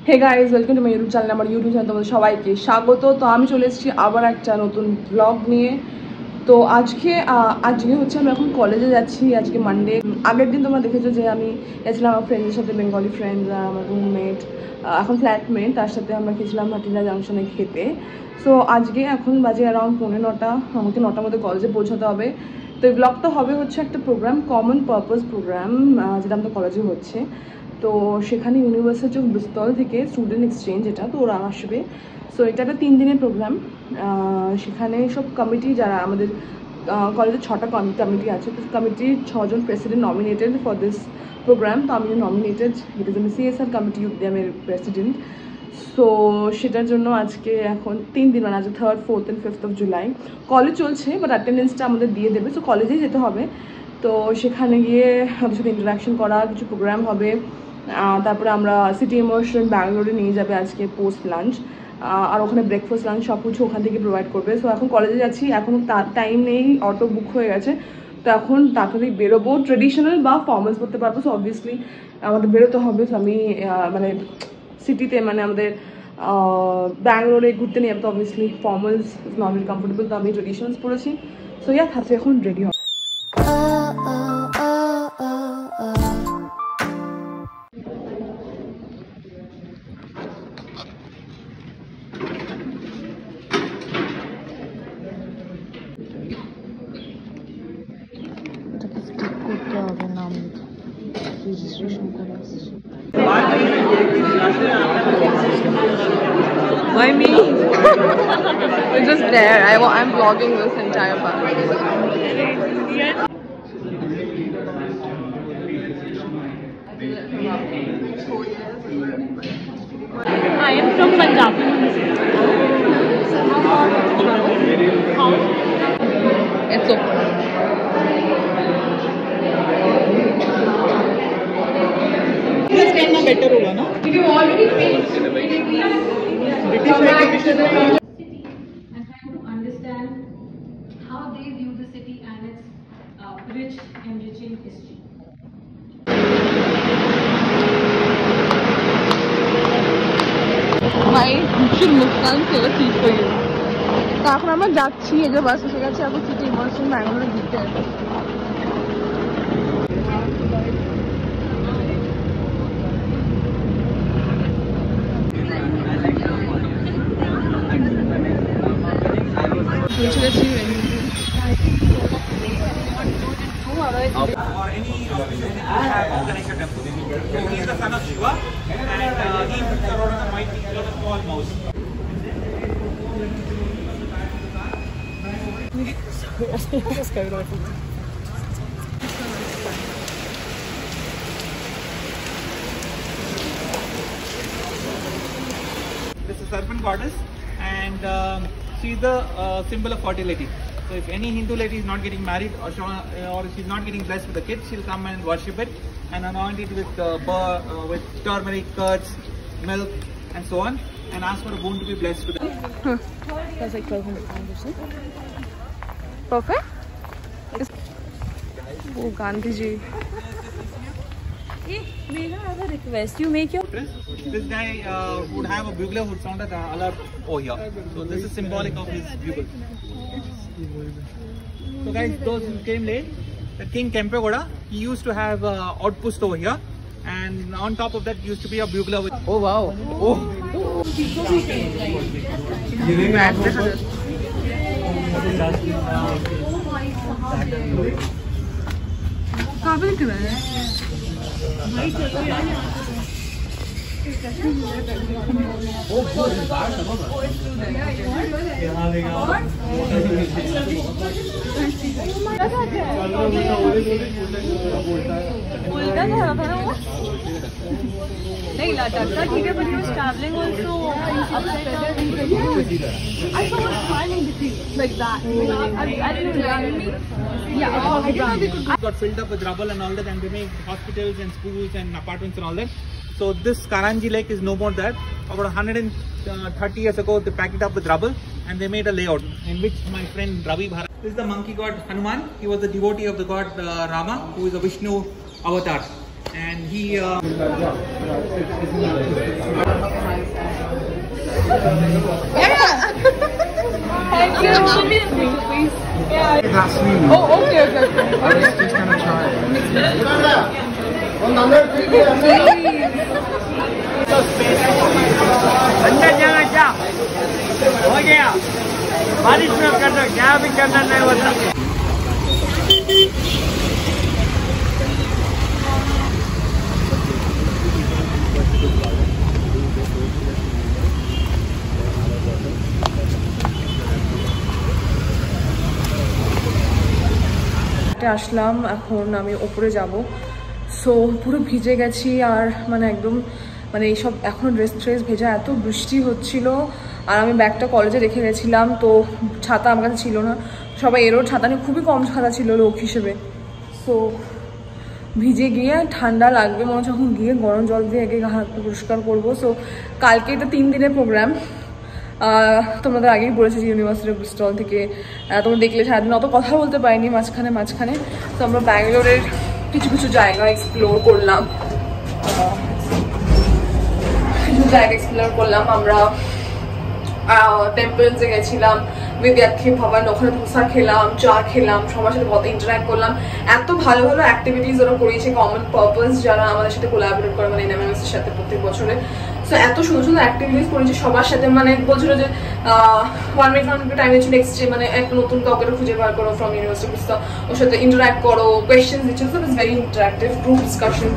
Hey guys, welcome to my YouTube channel. আমার YouTube channel তোমাদের সবাইকে স্বাগত। তো আমি চলে এসেছি আবার একটা নতুন ব্লগ নিয়ে। তো আজকে হচ্ছে আমি এখন কলেজে যাচ্ছি। আজকে মানডে। আগের দিন তোমরা দেখেছো যে আমি গেছিলাম আমার ফ্রেন্ডের সাথে, বেঙ্গলি ফ্রেন্ড, আমার রুমমেট, এখন ফ্ল্যাটমেট, তার সাথে আমরা গেছিলাম ভাটিন্ডা জাংশনে খেতে। সো আজকে এখন বাজে অ্যারাউন্ড 9:45, আমাকে 9টার মধ্যে কলেজে পৌঁছাতে হবে। তো এই ব্লগটা হবে হচ্ছে একটা প্রোগ্রাম, কমন পারপাস প্রোগ্রাম, যেটা আমাদের কলেজে হচ্ছে। তো সেখানে ইউনিভার্সিটি অফ ব্রিস্টল থেকে স্টুডেন্ট এক্সচেঞ্জ, এটা তো ওরা আসবে। সো এটা একটা 3 দিনের প্রোগ্রাম। সেখানে সব কমিটি, যারা আমাদের কলেজের 6টা কমিটি আছে, তো কমিটির 6জন president nominated for this programme. তো আমি নমিনেটেড, ইট ইজ আমি সিএসআর কমিটি আমি প্রেসিডেন্ট। সো সেটার জন্য আজকে এখন 3 দিন, মানে আজকে 3rd, 4th and 5th of July college চলছে, বাট অ্যাটেন্ডেন্সটা আমাদের দিয়ে দেবে। সো কলেজেই যেতে হবে। তো সেখানে গিয়ে ওদের সাথে ইন্টারাকশন করা, কিছু প্রোগ্রাম হবে। তারপরে আমরা সিটি ইমার্শন ব্যাঙ্গালোরে নিয়ে যাবে আজকে পোস্ট লাঞ্চ, আর ওখানে ব্রেকফাস্ট লাঞ্চ সব কিছু ওখান থেকে প্রোভাইড করবে। সো এখন কলেজে যাচ্ছি, এখন টাইম নেই, অটো বুক হয়ে গেছে। তো এখন তাড়াতাড়ি বেরোবো, ট্রেডিশনাল বা ফর্মালস করতে পারবো। সো অবভিয়াসলি আমাদের বেরোতে হবে। সো আমি মানে সিটিতে, মানে আমাদের ব্যাঙ্গালোরে ঘুরতে নিয়ে যাবো, তো obviously formals is not very comfortable. তো আমি ট্রেডিশনালস পরেছি। সো ইয়া, তাতে এখন রেডি হবে। Why me? It's just there. I'm vlogging this entire part. I am from Punjab. How? It's okay. this time ना better होगा ना? You already paid. British education And trying to understand how they view the city and its rich, enriching history. My should Muskan save a seat for you. তো এখন আমরা যাচ্ছি, এই যে বাস এসে গেছে, এখন সিটি ইমার্শন ব্যাঙ্গালোরে ঘুরতে আসছি। পৌঁছে গেছি। or any of the have connected temple. So he is the son of Shiva, and he puts the rod on the mighty on a small mouse. This is serpent goddess, and she is the symbol of fertility. So if any Hindu lady is not getting married or she's not getting blessed with a kid, she'll come and worship it and anoint it with turmeric, curds, milk, and so on, and ask for a boon to be blessed with it. That's like 1,200 pounds or so. Perfect. Oh, Gandhi ji. Hey, may I have a request? You make your... This guy would have a bugler who would sound at alarm over here. So this is symbolic of his bugle. So guys, those who came late, the King Kempegoda, he used to have outpost over here, and on top of that used to be a bugler with... Oh wow. Oh! काबिल क्यों है? नहीं लटकता ठीक है, but he was traveling also upside down. I saw a fun in between like that. I didn't know. Yeah, I didn't know they could. Got filled up with rubble and all that, and they made hospitals and schools and apartments and all that. So this Karanji Lake is no more that. About 130 years ago, they packed it up with rubble and they made a layout in which my friend Ravi Bharat. This is the monkey god Hanuman. He was the devotee of the god Rama, who is a Vishnu avatar. And he Thank you. Show me the picture, please. That's sweet. Oh, okay. I was just gonna try it. अंदर जाना क्या हो गया बारिश में करना क्या भी करना नहीं होता আসলাম এখন আমি উপরে যাব সো পুরো ভিজে গেছি আর মানে একদম মানে এইসব এখন ড্রেস ভেজা এত বৃষ্টি হচ্ছিল আর আমি ব্যাগটা কলেজে রেখে গেছিলাম তো ছাতা আমার কাছে ছিল না সবাই এরও ছাতা নিয়ে খুবই কম ছাতা ছিল লোক হিসেবে সো ভিজে গিয়ে ঠান্ডা লাগবে মনে হচ্ছে এখন গিয়ে গরম জল দিয়ে আগে গা হাত পরিষ্কার করবো সো কালকে এটা 3 দিনের প্রোগ্রাম তোমাদের আগেই বলেছি যে ইউনিভার্সিটি অফ ব্রিস্টল থেকে তোমরা দেখলে সারাদিন অত কথা বলতে পারিনি মাঝখানে তো আমরা ব্যাঙ্গালোরের কিছু জায়গা এক্সপ্লোর করলাম আমরা টেম্পলসে গেছিলাম বিদ্যার্থী ভবন ওখানে ধোসা খেলাম চা খেলাম সবার সাথে কত ইন্টারাক্ট করলাম এত ভালো অ্যাক্টিভিটিস ওরা করিয়েছে কমন পারপাস যারা আমাদের সাথে কোলাবরেট করে মানে এনএমএমএস এর সাথে প্রত্যেক বছরে সো এত সুন্দর অ্যাক্টিভিটিস করেছে সবার সাথে মানে বলছিল যে 1 মিনিট টাইম ছিল এক্সচেঞ্জ মানে একটা নতুন কাউকে খুঁজে বার করো ফ্রম ইউনিভার্সিটি ওর সাথে ইন্টারাক্ট করো কোয়েশ্চেন্স দিচ্ছে so it's very interactive group discussion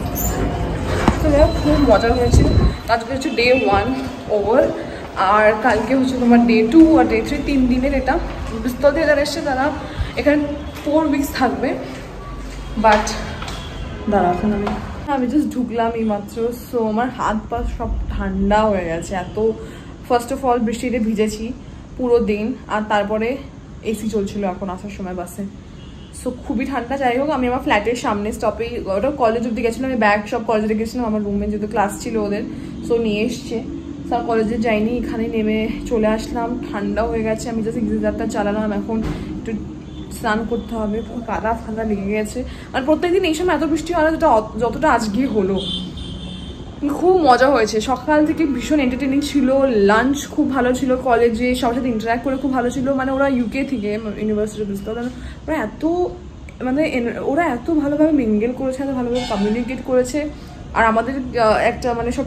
তো খুব মজা হয়েছে আজকে হচ্ছে ডে 1 ওভার আর কালকে হচ্ছে তোমার ডে 2 আর ডে 3 3 দিনের এটা ব্রিস্টল থেকে যারা এসছে তারা এখানে 4 উইকস থাকবে বাট দাঁড়া এখন আমি জাস্ট ঢুকলাম এই মাত্র সো আমার হাত পা সব ঠান্ডা হয়ে গেছে এত ফার্স্ট অফ অল বৃষ্টিতে ভিজেছি পুরো দিন আর তারপরে এসি চলছিল এখন আসার সময় বাসে সো খুবই ঠান্ডা যাই হোক আমি আমার ফ্ল্যাটের সামনে স্টপেই ওটা কলেজ অব্দি গেছিলাম আমি ব্যাগ সব কলেজে গেছিলাম আমার রুমে যেহেতু ক্লাস ছিল ওদের সো নিয়ে এসছে স্যার কলেজে যাইনি এখানে নেমে চলে আসলাম ঠান্ডা হয়ে গেছে আমি জাস্ট গিজারটা চালালাম এখন একটু স্নান করতে হবে কাদা ফাদা লেগে গেছে আর প্রত্যেকদিন এই সময় এত বৃষ্টি হয় না যতটা আজকে হলো খুব মজা হয়েছে সকাল থেকে ভীষণ এন্টারটেনিং ছিল লাঞ্চ খুব ভালো ছিল কলেজে সবার সাথে ইন্টারাক্ট করে খুব ভালো ছিল মানে ওরা ইউকে থেকে ইউনিভার্সিটি ব্রিস্টল ওরা এত ভালোভাবে মিঙ্গেল করেছে এত ভালোভাবে কমিউনিকেট করেছে আর আমাদের একটা মানে সব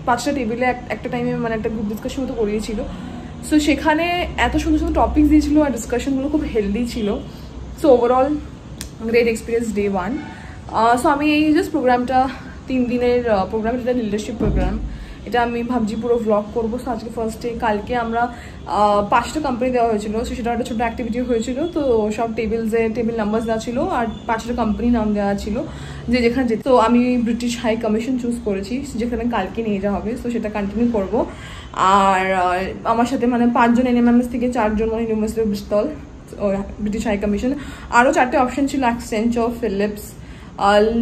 5টা টেবিলে একটা টাইমে মানে একটা গ্রুপ ডিসকাশন মতো করিয়েছিল সো সেখানে এত সুন্দর টপিকস দিয়েছিল আর ডিসকাশনগুলো খুব হেলদি ছিল so overall great experience day 1 so আমি এই জাস্ট প্রোগ্রামটা 3 দিনের প্রোগ্রাম এটা লিডারশিপ প্রোগ্রাম এটা আমি ভাবছি পুরো ভ্লগ করবো সো আজকে ফার্স্ট ডে কালকে আমরা 5টা কোম্পানি দেওয়া হয়েছিল সো সেটা একটা ছোটো অ্যাক্টিভিটি হয়েছিল তো সব টেবিল নাম্বার দেওয়া ছিল আর 5টা কোম্পানি নাম দেওয়া ছিল যে যেখানে যেত তো আমি ব্রিটিশ হাই কমিশন চুজ করেছি যেখানে কালকে নিয়ে যাওয়া হবে সো সেটা কন্টিনিউ করবো আর আমার সাথে মানে 5 জন এনএমএমএস থেকে 4 জন মানে University of Bristol British High Commission আরও 4টে অপশন ছিল Accenture Philips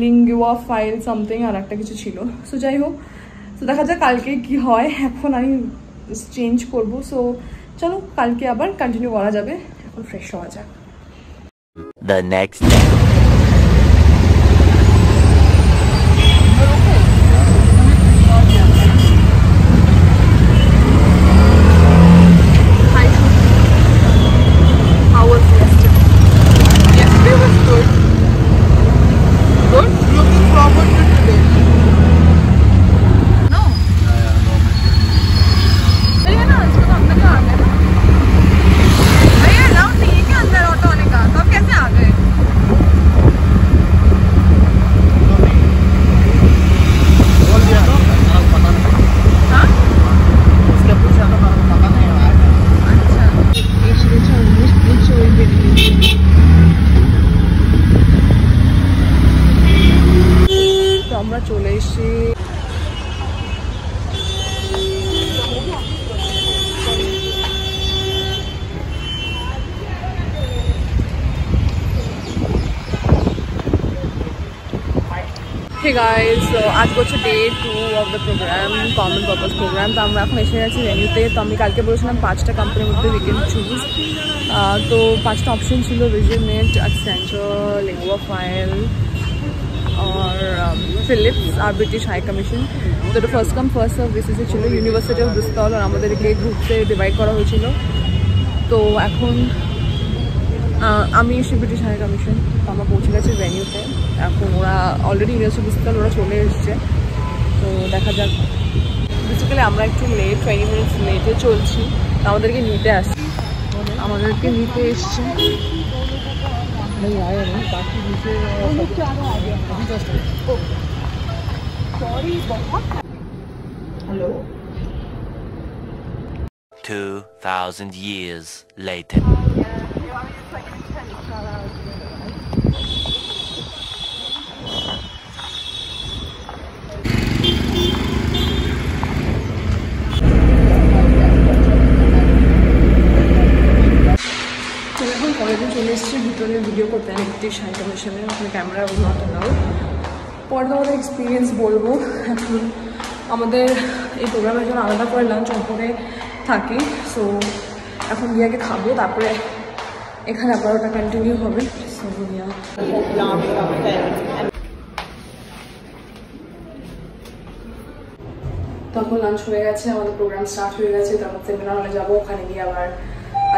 Lingua File something আর একটা কিছু ছিল সো যাই হোক তো দেখা যাক কালকে কি হয় এখন আমি চেঞ্জ করবো সো চলো কালকে আবার কন্টিনিউ করা যাবে এখন ফ্রেশ হওয়া যাক The next day. How was yesterday? Yesterday was good. Good? Looking forward to today. No. भैया ना इसको तो अंदर आ गए भैया अलाउड नहीं है क्या अंदर ऑटो आने का तो आप कैसे आ गए हाँ उसके पूछा तो पता नहीं आया अच्छा তো আমরা চলে এসেছি Hey guys, so আজকে হচ্ছে day 2 of the program common purpose program তো আমরা এখন এসে গেছি ভেন্যুতে তো আমি কালকে বলেছিলাম 5টা কোম্পানির মধ্যে উই ক্যান চুজ তো 5টা অপশন ছিল রিজিওনেট অ্যাক্সেঞ্চার লিঙ্গুয়া ফাইল और फिलिप्स আর ব্রিটিশ হাই কমিশন। তো এটা ফার্স্ট কাম ফার্স্ট সার্ভ বেসিসে ছিল। ইউনিভার্সিটি অফ ব্রিস্টল আর আমাদেরকে গ্রুপসে ডিভাইড করা হয়েছিল। তো এখন আমি এসে ব্রিটিশ হাই কমিশন, আমরা পৌঁছে গেছি ভেনিউতে। এখন ওরা অলরেডি ইউনিভার্সিটি ব্রিস্টল ওরা চলে এসছে। তো দেখা যাক। বেসিক্যালি আমরা একটু লেট, 20 মিনিটস লেটে চলছি। আমাদেরকে নিতে আসছি, আমাদেরকে নিতে এসছে। হ্যালো। 2000 years later. কলেজে চলে এসেছি ভিতরে ভিডিও করতে। ব্রিটিশ হাই কমিশনে ওখানে ক্যামেরা নট অ্যালাউড। পরে আমাদের এক্সপিরিয়েন্স বলবো। এখন আমাদের এই প্রোগ্রামের জন্য আলাদা করে লাঞ্চ ওপরে থাকি। সো এখন গিয়ে খাবো, তারপরে এখানে আবার ওটা কন্টিনিউ হবে। সো তখন লাঞ্চ হয়ে গেছে, আমাদের প্রোগ্রাম স্টার্ট হয়ে গেছে। তারপর সেমিনার হলে যাবো, ওখানে গিয়ে আবার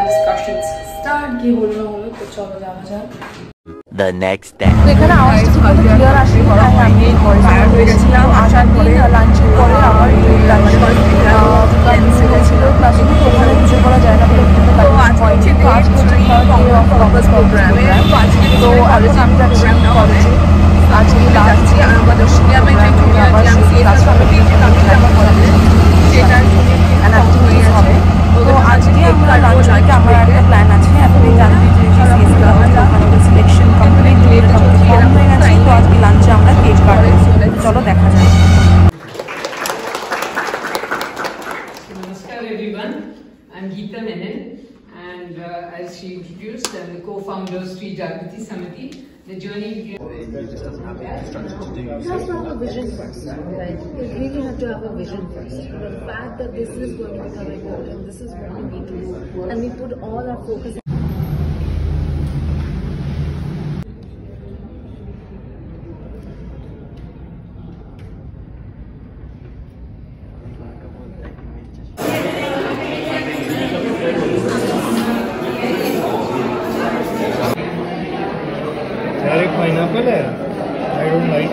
ডিসকাশনস স্টার্ট। কি হলো না হলো, তো চলো যাওয়া যাক। The next day. তো এখানে আওয়াজটা ঠিকমতো ক্লিয়ার আসে করা হয়নি, টায়ার্ড হয়ে গেছিলাম। আসার পরে লাঞ্চের পরে আবার ক্যান্সেল হয়েছিল। প্লাস ওখানে কিছু করা যায় না বলে প্রোগ্রামে। তো আজকে তো আলোচনা আমি যাচ্ছি কলেজে, আজকে যাচ্ছি আমাদের হবে। তো আজকে আমরা লাঞ্চ আগে আমার একটা প্ল্যান আছে। আপনি জানতে যে সিলেকশন কমপ্লিট হয়ে গেছে। তো আজকে লাঞ্চে আমরা কেক কাটবো। চলো দেখা যায়। Namaskar everyone, I'm Geeta Menon and as she introduced, I'm the co-founder of Street Jagriti Samiti. The journey begins. Just have a vision first, right? You really have to have a vision first. The fact that this is going to become important, this is what we need to do, and we put all our focus.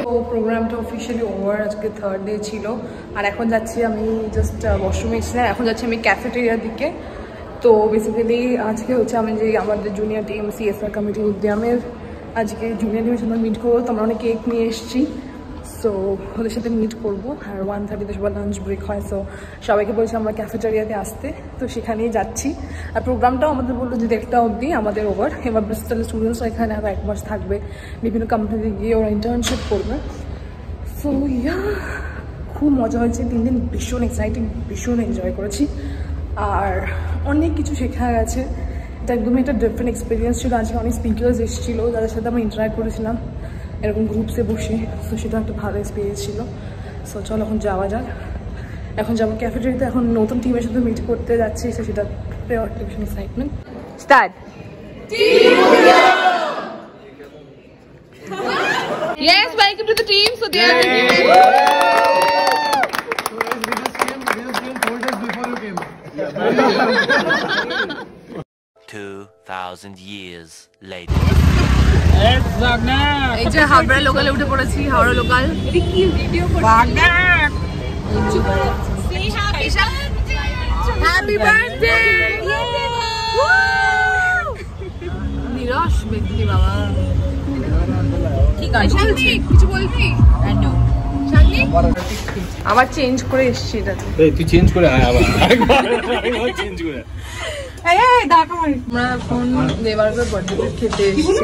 তো প্রোগ্রামটা officially over. আজকে third day ছিল। আর এখন যাচ্ছি আমি just ওয়াশরুমে এসেছিলাম, এখন যাচ্ছি আমি ক্যাফেটেরিয়ার দিকে। তো বেসিক্যালি আজকে হচ্ছে আমি যে আমাদের জুনিয়র টিম সিএসআর কমিটি উদ্যমের আজকে জুনিয়র টিমের সাথে মিট করবো। তো আমরা অনেক কেক নিয়ে এসেছি। সো ওদের সাথে মিট করবো। আর 1:30 সবার লাঞ্চ ব্রেক হয়। সো সবাইকে বলছি আমরা ক্যাফেটেরিয়াতে আসতে, তো সেখানেই যাচ্ছি। আর প্রোগ্রামটাও আমাদের বললো যে 1:30 অবধি আমাদের ওভার। এবার ব্রিস্টলের স্টুডেন্টসরা এখানে আরও 1 মাস থাকবে, বিভিন্ন কোম্পানিতে গিয়ে ওরা ইন্টার্নশিপ করবে। সো ইয়া, খুব মজা হয়েছে 3 দিন, ভীষণ এক্সাইটিং, ভীষণ এনজয় করেছি। আর অনেক কিছু শেখা গেছে। এটা একদমই একটা ডিফারেন্ট এক্সপিরিয়েন্স ছিল। আজকে অনেক স্পিকার্স এসেছিল যাদের সাথে আমরা ইন্টারাক্ট করেছিলাম এরকম গ্রুপসে বসে। সো সেটা একটা ভালো এক্সপিরিয়েন্স ছিল। সো চলো এখন যাওয়া যাক। এখন যাবো ক্যাফেটেরিয়াতে, এখন নতুন টিমের সাথে মিট করতে যাচ্ছি। সো সেটা ভীষণ excitement. Start. Yes, welcome to the team. So they are the team. 2000 years later. এই যে হাওড়া লোকালে উঠে পড়েছি, হাওড়া লোকাল। এটা কি ভিডিও করছিস? হ্যাপি বার্থডে নিরশ ব্যক্তি বাবা। কি গান চলছে? কিছু বলবি? আবার চেঞ্জ করে এসেছি এটাতে। তুই চেঞ্জ করে আয় আবার, আরেকবার চেঞ্জ করে। আমরা এখন দেবার্গের বার্থডে খেতে এসেছি,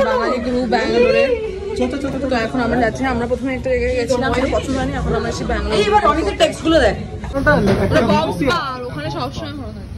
বাঙালি গ্রুপ ব্যাঙ্গালোরে। তো এখন আমরা যাচ্ছি। আমরা প্রথমে একটা জায়গায় গেছিলাম, পছন্দ হয়নি। এখন আমরা এসে ব্যাঙ্গালোর। এইবার অনেকের টেক্সট গুলো দেখ, ওখানে সবসময় ভালো থাকে।